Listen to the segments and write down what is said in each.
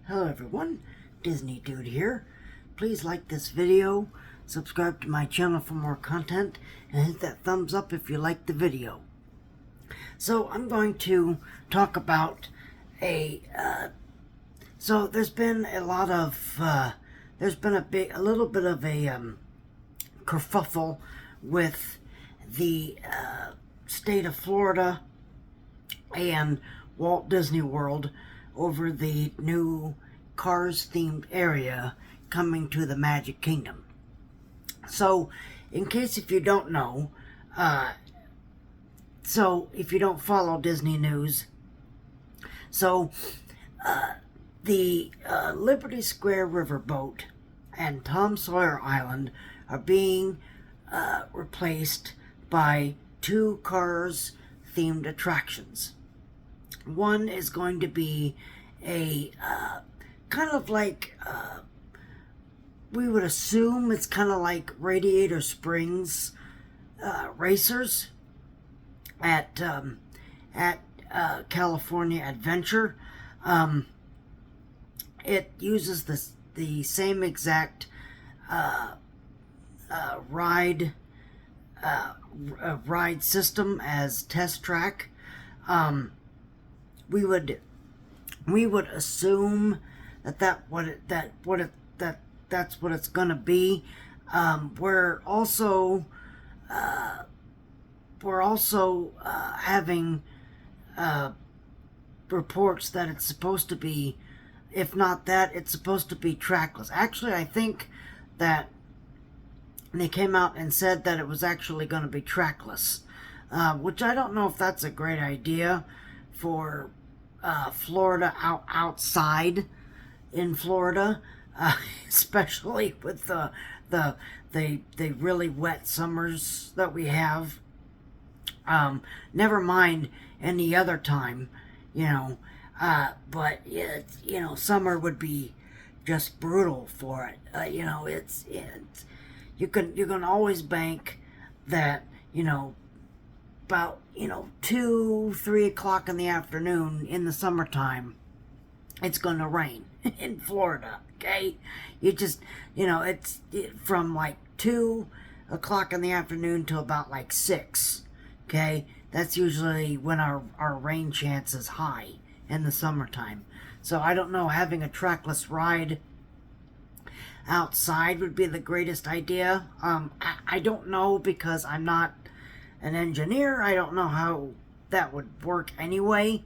Hello everyone, Disney Dude here. Please like this video, subscribe to my channel for more content, and hit that thumbs up if you like the video. So I'm going to talk about so there's been a lot of, there's been a little bit of a kerfuffle with the state of Florida and Walt Disney World over the new Cars themed area coming to the Magic Kingdom. So, in case if you don't know, so if you don't follow Disney news, so the Liberty Square Riverboat and Tom Sawyer Island are being replaced by two Cars themed attractions. One is going to be a kind of like, we would assume it's kind of like Radiator Springs Racers at California Adventure. It uses the same exact ride system as Test Track. We would assume that's what it's gonna be. We're also having reports that it's supposed to be, if not that, it's supposed to be trackless. Actually, I think that they came out and said that it was actually going to be trackless, which I don't know if that's a great idea for Florida, outside in Florida, especially with the really wet summers that we have. Never mind any other time, but summer would be just brutal for it. It's you can always bank that about 2-3 o'clock in the afternoon in the summertime, it's going to rain in Florida. Okay, you just it's from like 2 o'clock in the afternoon to about like 6. Okay, that's usually when our rain chance is high in the summertime. So I don't know, having a trackless ride outside would be the greatest idea. I don't know, because I'm not an engineer. I don't know how that would work anyway.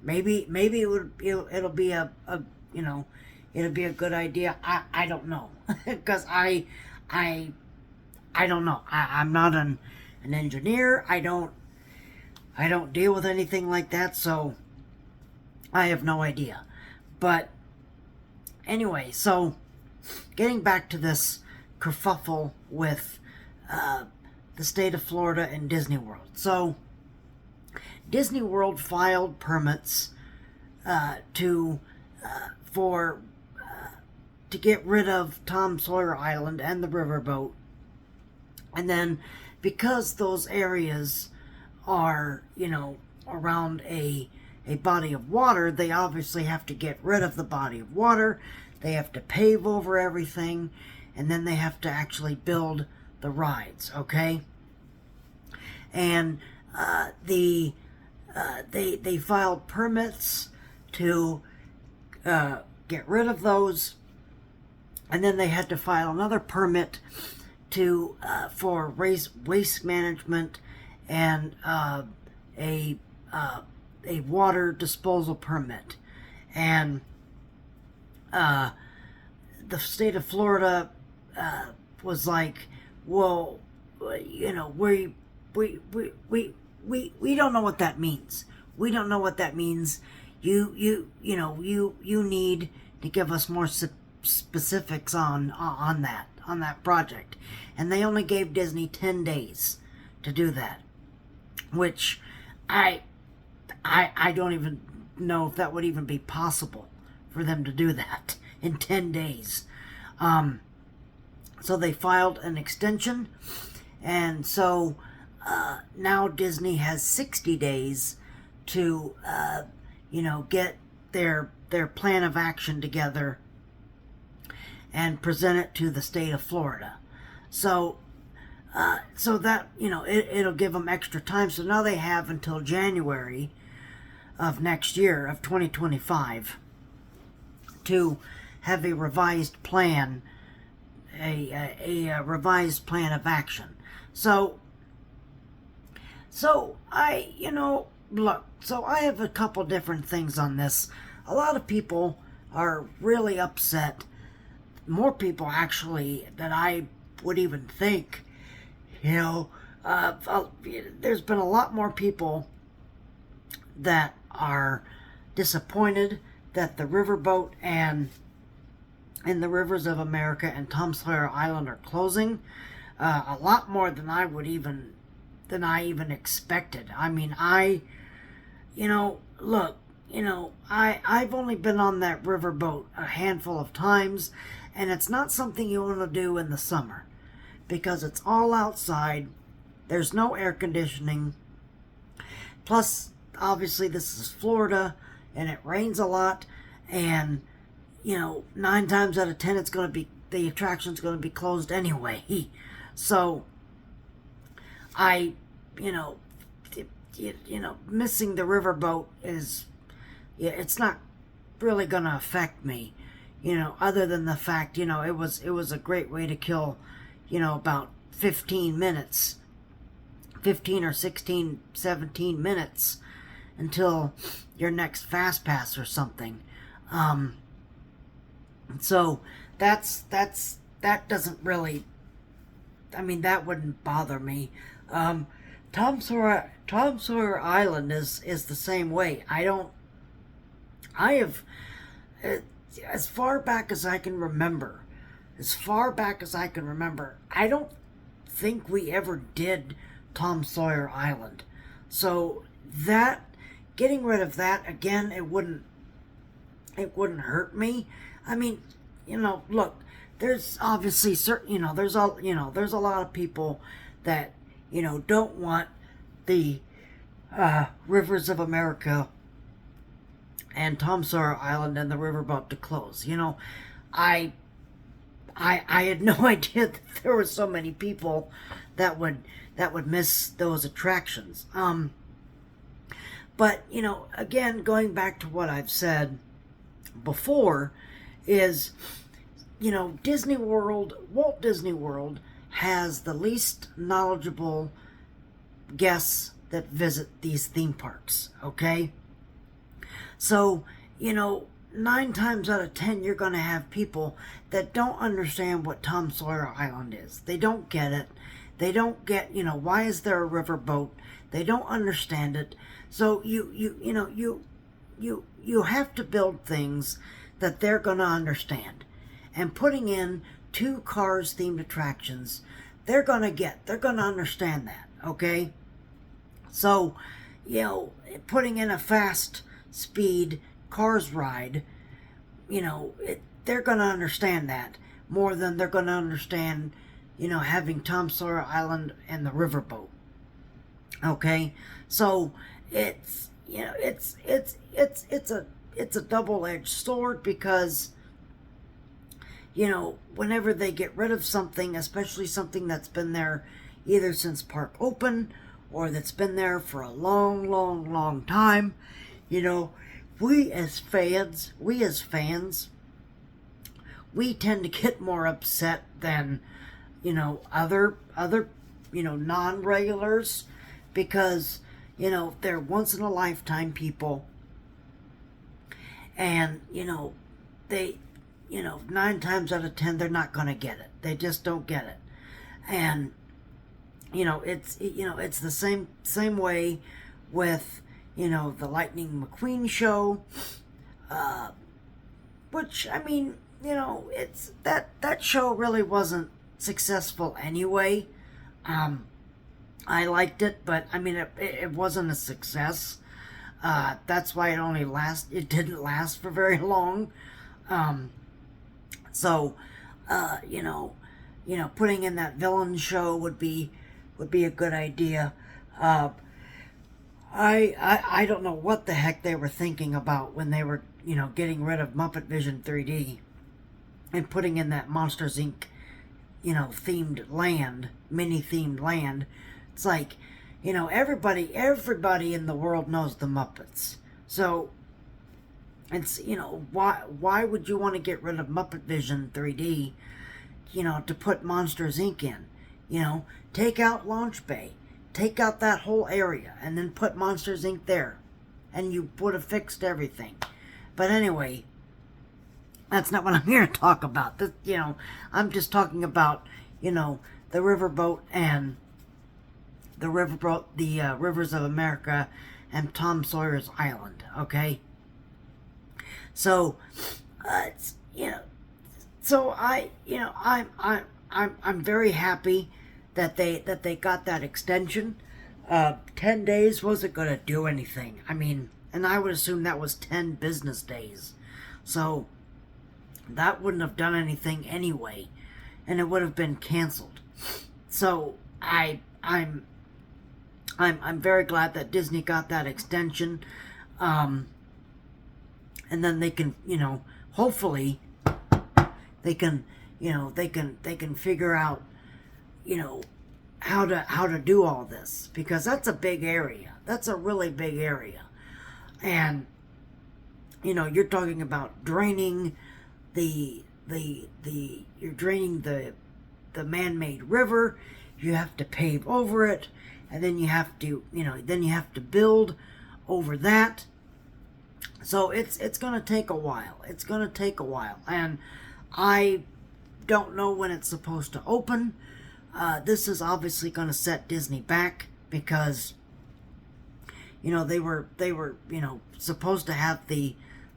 Maybe it'll be a good idea. I don't know, because I don't know. I'm not an engineer. I don't deal with anything like that, so I have no idea. But anyway, so getting back to this kerfuffle with the state of Florida and Disney World. So Disney World filed permits to get rid of Tom Sawyer Island and the riverboat. And then, because those areas are, around a body of water, they obviously have to get rid of the body of water. They have to pave over everything, and then they have to actually build the rides, okay? And they filed permits to get rid of those, and then they had to file another permit for waste management and a water disposal permit. And the state of Florida was like, well, we don't know what that means. We don't know what that means. You need to give us more specifics on that project. And they only gave Disney 10 days to do that, which I don't even know if that would even be possible for them to do that in 10 days. So they filed an extension, and so now Disney has 60 days to, get their their plan of action together and present it to the state of Florida. So so that, it'll give them extra time. So now they have until January of next year, of 2025, to have a revised plan, a revised plan of action. So I, look, so I have a couple different things on this. A lot of people are really upset. More people, actually, than I would even think. There's been a lot more people that are disappointed that the riverboat and the Rivers of America and Tom Sawyer Island are closing. A lot more than I even expected. I mean, I've only been on that riverboat a handful of times, and it's not something you want to do in the summer because it's all outside. There's no air conditioning. Plus, obviously, this is Florida, and it rains a lot, and 9 times out of 10, the attraction's going to be closed anyway. So, missing the riverboat it's not really going to affect me, other than the fact, it was a great way to kill, about 15 minutes, 15 or 16, 17 minutes until your next fast pass or something. So that doesn't really, that wouldn't bother me. Tom Sawyer Island is the same way. I have, as far back as I can remember, I don't think we ever did Tom Sawyer Island. So getting rid of that, again, it wouldn't hurt me. Look, there's obviously certain, there's a lot of people that, don't want the Rivers of America and Tom Sawyer Island and the riverboat to close. I had no idea that there were so many people that would miss those attractions. But again, going back to what I've said before, is Walt Disney World has the least knowledgeable guests that visit these theme parks. Okay. So, 9 times out of 10, you're going to have people that don't understand what Tom Sawyer Island is. They don't get it. They don't get, why is there a riverboat? They don't understand it. So you have to build things that they're going to understand. And putting in 2 Cars themed attractions, they're going to understand that. Okay. So, putting in a fast speed Cars ride, they're going to understand that more than they're going to understand, having Tom Sawyer Island and the riverboat. Okay, so it's a double-edged sword because whenever they get rid of something, especially something that's been there either since park open or that's been there for a long, long, long time, we as fans, we tend to get more upset than, other, non-regulars, because, they're once-in-a-lifetime people, and, they, 9 times out of 10, they're not going to get it. They just don't get it. And, it's the same way with, the Lightning McQueen show, which, it's, that show really wasn't successful anyway. I liked it, but, it wasn't a success. That's why it didn't last for very long. So, putting in that villain show would be a good idea. I don't know what the heck they were thinking about when they were, getting rid of Muppet Vision 3D and putting in that Monsters Inc., themed land, mini themed land. It's like, everybody in the world knows the Muppets. So it's, why would you want to get rid of Muppet Vision 3D, to put Monsters Inc. in? Take out Launch Bay. Take out that whole area and then put Monsters Inc. there. And you would have fixed everything. But anyway, that's not what I'm here to talk about. This, I'm just talking about, the riverboat and the Rivers of America and Tom Sawyer's Island, okay? So, it's, so I'm very happy that they got that extension. 10 days wasn't going to do anything. I mean, and I would assume that was 10 business days. So that wouldn't have done anything anyway, and it would have been canceled. So I'm very glad that Disney got that extension. And then they can, hopefully they can, they can figure out, how to do all this, because that's a big area. That's a really big area. And, you're talking about draining you're draining the man-made river. You have to pave over it, and then you have to, build over that. So it's going to take a while. It's going to take a while. And I don't know when it's supposed to open. This is obviously going to set Disney back because, they were supposed to have the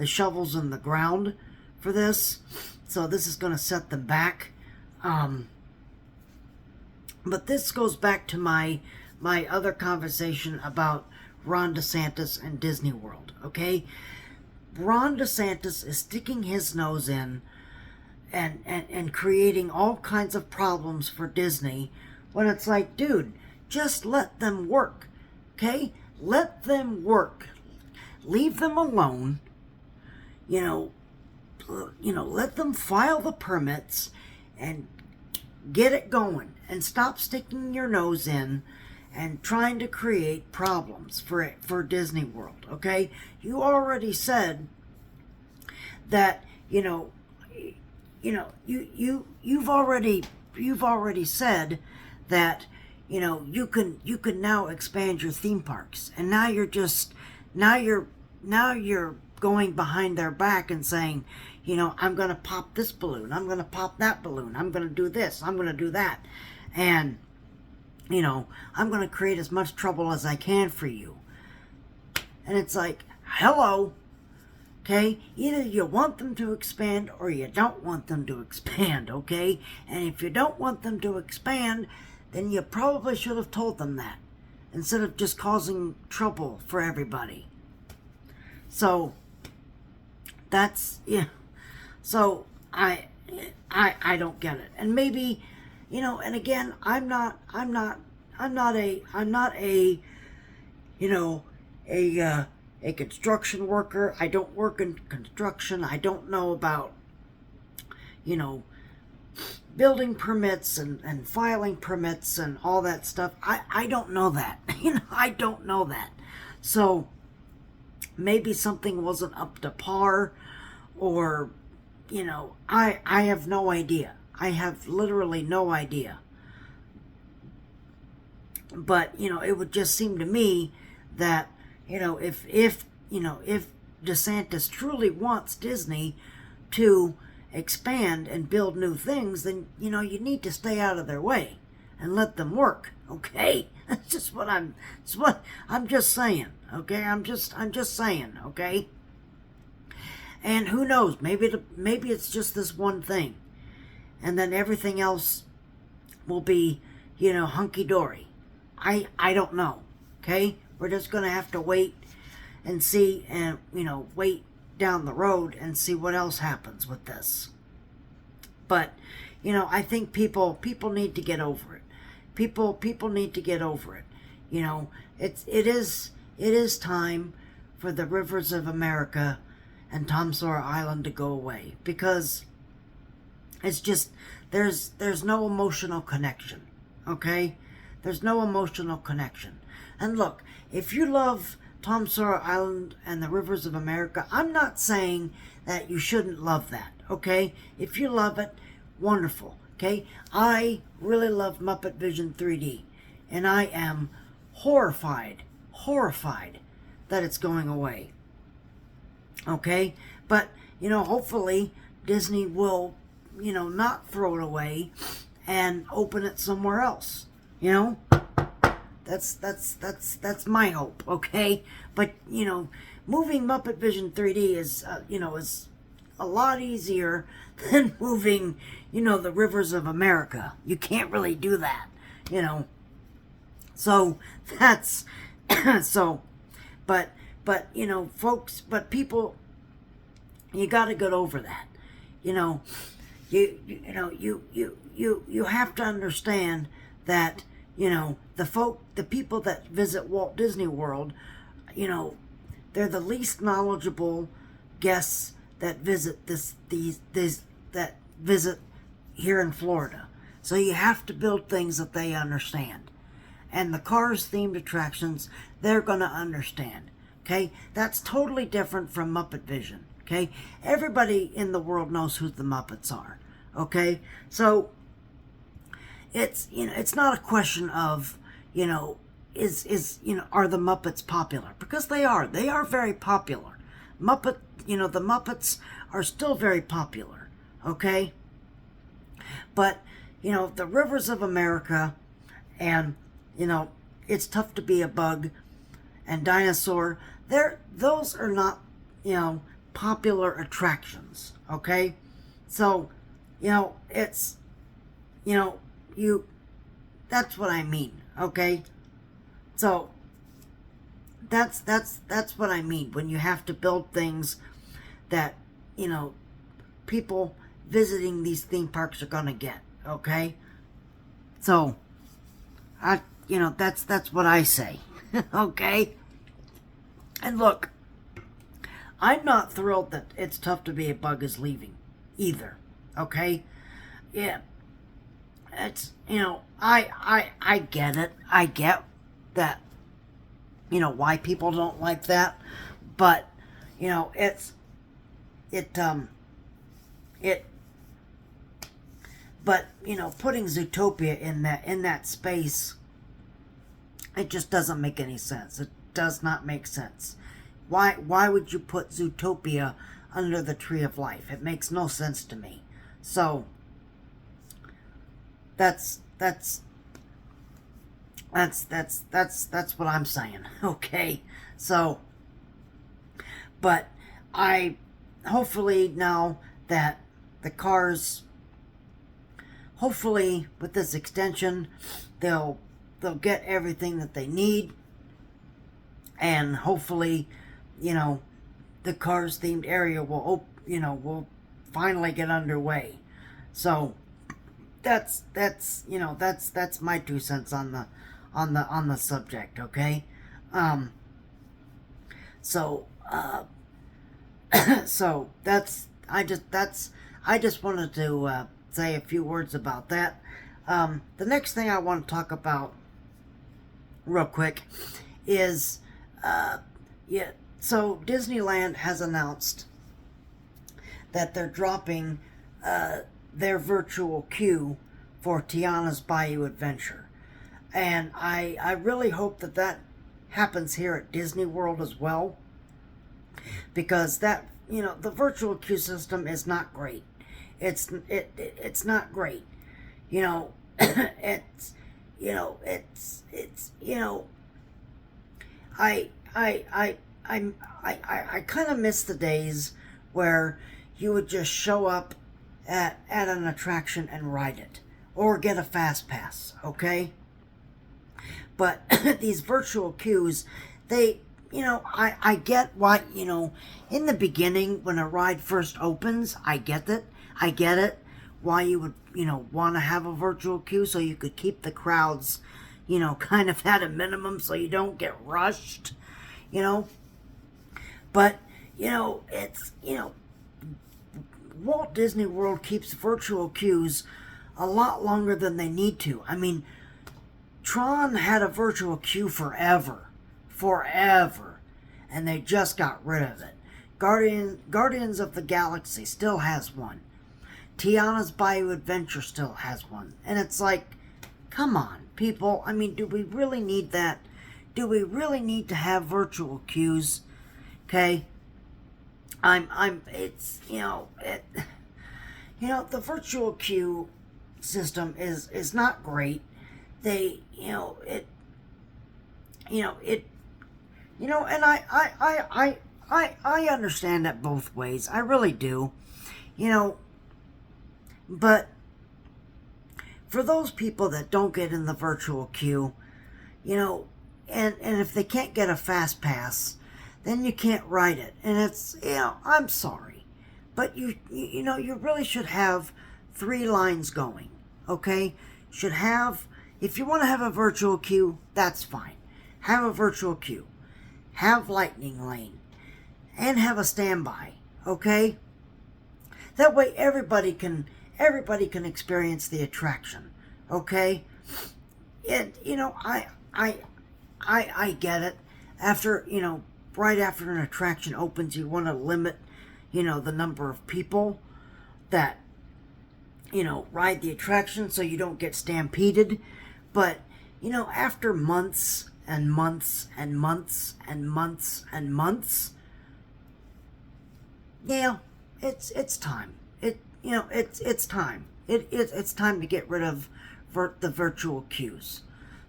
shovels in the ground for this. So this is going to set them back. But this goes back to my other conversation about Ron DeSantis and Disney World, okay? Ron DeSantis is sticking his nose in and creating all kinds of problems for Disney when it's like, dude, just let them work, okay? Let them work. Leave them alone. Let them file the permits and get it going, and stop sticking your nose in and trying to create problems for Disney World, okay? You already said that, you've already said that, you can now expand your theme parks, and now you're going behind their back and saying, I'm going to pop this balloon, I'm going to pop that balloon, I'm going to do this, I'm going to do that, and I'm going to create as much trouble as I can for you. And it's like, hello, okay? Either you want them to expand or you don't want them to expand, okay? And if you don't want them to expand, then you probably should have told them that, instead of just causing trouble for everybody. So that's, so I don't get it. And maybe, and again, I'm not a construction worker. I don't work in construction. I don't know about, building permits and filing permits and all that stuff. I don't know that. I don't know that. So maybe something wasn't up to par, or, I have no idea. I have literally no idea. But, it would just seem to me that, if DeSantis truly wants Disney to expand and build new things, then, you need to stay out of their way and let them work, okay? That's just what I'm just saying, okay? I'm just saying, okay? And who knows, maybe it's just this one thing, and then everything else will be, hunky-dory. I don't know, okay? We're just going to have to wait and see, and, wait down the road and see what else happens with this. But, I think people need to get over it. People need to get over it. It is it is time for the Rivers of America and Tom Sawyer Island to go away, because it's just, there's no emotional connection, okay? There's no emotional connection. And look, if you love Tom Sawyer Island and the Rivers of America, I'm not saying that you shouldn't love that, okay? If you love it, wonderful, okay? I really love Muppet Vision 3D, and I am horrified that it's going away, okay? But, hopefully Disney will, not throw it away and open it somewhere else, That's my hope, okay? But, moving Muppet Vision 3D is a lot easier than moving, the Rivers of America. You can't really do that, So that's but folks, but people, you got to get over that. You have to understand that the people that visit Walt Disney World, they're the least knowledgeable guests that visit that visit here in Florida. So you have to build things that they understand. And the Cars themed attractions, they're going to understand. Okay? That's totally different from Muppet Vision. Okay? Everybody in the world knows who the Muppets are. Okay? So it's not a question of, are the Muppets popular? Because they are. They are very popular. The Muppets are still very popular. Okay? But, the Rivers of America and, It's Tough to Be a Bug and Dinosaur, those are not, popular attractions. Okay? So, it's, that's what I mean. Okay? So, that's what I mean when you have to build things that, people visiting these theme parks are gonna get. Okay? So, that's what I say. Okay? And look, I'm not thrilled that It's Tough to Be a Bug is leaving either. Okay? Yeah. It's, I get it. I get that, why people don't like that. But, but, putting Zootopia in that space, it just doesn't make any sense. It does not make sense. Why would you put Zootopia under the Tree of Life? It makes no sense to me. So that's what I'm saying. Okay. So, but I hopefully now that the Cars, hopefully with this extension, they'll get everything that they need, and hopefully, the Cars themed area will finally get underway. So that's my 2 cents on the subject. Okay. So I just wanted to say a few words about that. The next thing I want to talk about real quick is so Disneyland has announced that they're dropping their virtual queue for Tiana's Bayou Adventure, and I really hope that happens here at Disney World as well, because that the virtual queue system is not great. It's not great. I kind of miss the days where you would just show up at an attraction and ride it, or get a fast pass. Okay. But these virtual queues, I get why, in the beginning when a ride first opens, I get it, why you would, want to have a virtual queue, so you could keep the crowds, kind of at a minimum, so you don't get rushed. you know. But, it's, Walt Disney World keeps virtual queues a lot longer than they need to. I mean, Tron had a virtual queue forever. And they just got rid of it. Guardians of the Galaxy still has one. Tiana's Bayou Adventure still has one. And it's like, come on, people. I mean, do we really need that? Do we really need to have virtual queues? Okay? It's, the virtual queue system is not great. And I understand that both ways. I really do. But for those people that don't get in the virtual queue, and if they can't get a fast pass, then you can't ride it. And it's, I'm sorry, but you really should have 3 lines going, okay? Should have, if you want to have a virtual queue, that's fine. Have a virtual queue. Have lightning lane. And have a standby, okay? That way everybody can experience the attraction, okay? And, I get it. After, right after an attraction opens, you want to limit, the number of people that, ride the attraction so you don't get stampeded. But, after months and months and months and months and months, yeah, it's time. It's time. It's time to get rid of the virtual queues.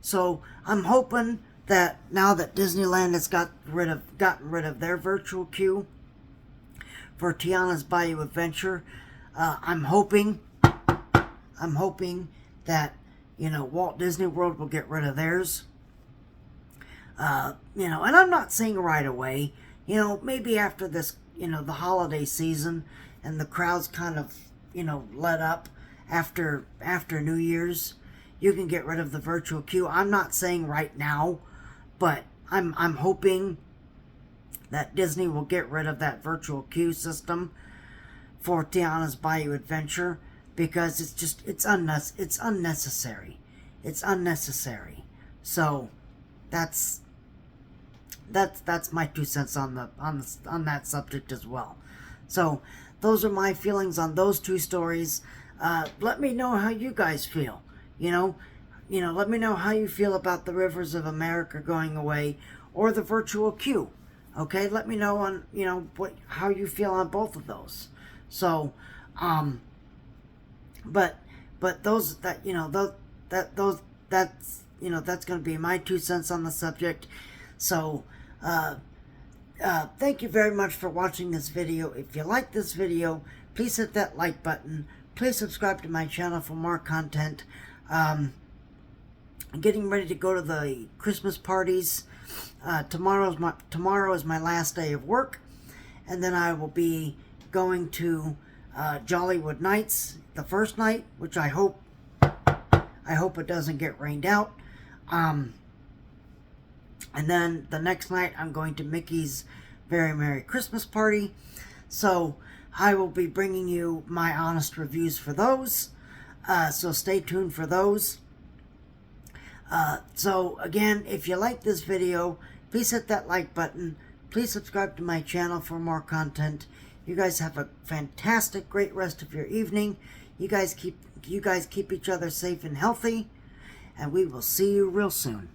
So I'm hoping that now that Disneyland has gotten rid of their virtual queue for Tiana's Bayou Adventure, I'm hoping that Walt Disney World will get rid of theirs. And I'm not saying right away. Maybe after this, the holiday season, and the crowds kind of, let up after New Year's, you can get rid of the virtual queue. I'm not saying right now, but I'm hoping that Disney will get rid of that virtual queue system for Tiana's Bayou Adventure, because it's unnecessary. It's unnecessary. So that's my 2 cents on that subject as well. So those are my feelings on those 2 stories. Let me know how you guys feel. Let me know how you feel about the Rivers of America going away or the virtual queue. Okay, let me know on how you feel on both of those. So, but those that's that's going to be my 2 cents on the subject. So, thank you very much for watching this video. If you like this video, please hit that like button. Please subscribe to my channel for more content. I'm getting ready to go to the Christmas parties. Tomorrow is my last day of work, and then I will be going to Jollywood Nights the first night, which I hope it doesn't get rained out. And then the next night I'm going to Mickey's Very Merry Christmas Party. So I will be bringing you my honest reviews for those. So stay tuned for those. So again, if you like this video, please hit that like button. Please subscribe to my channel for more content. You guys have a fantastic, great rest of your evening. You guys keep each other safe and healthy, and we will see you real soon.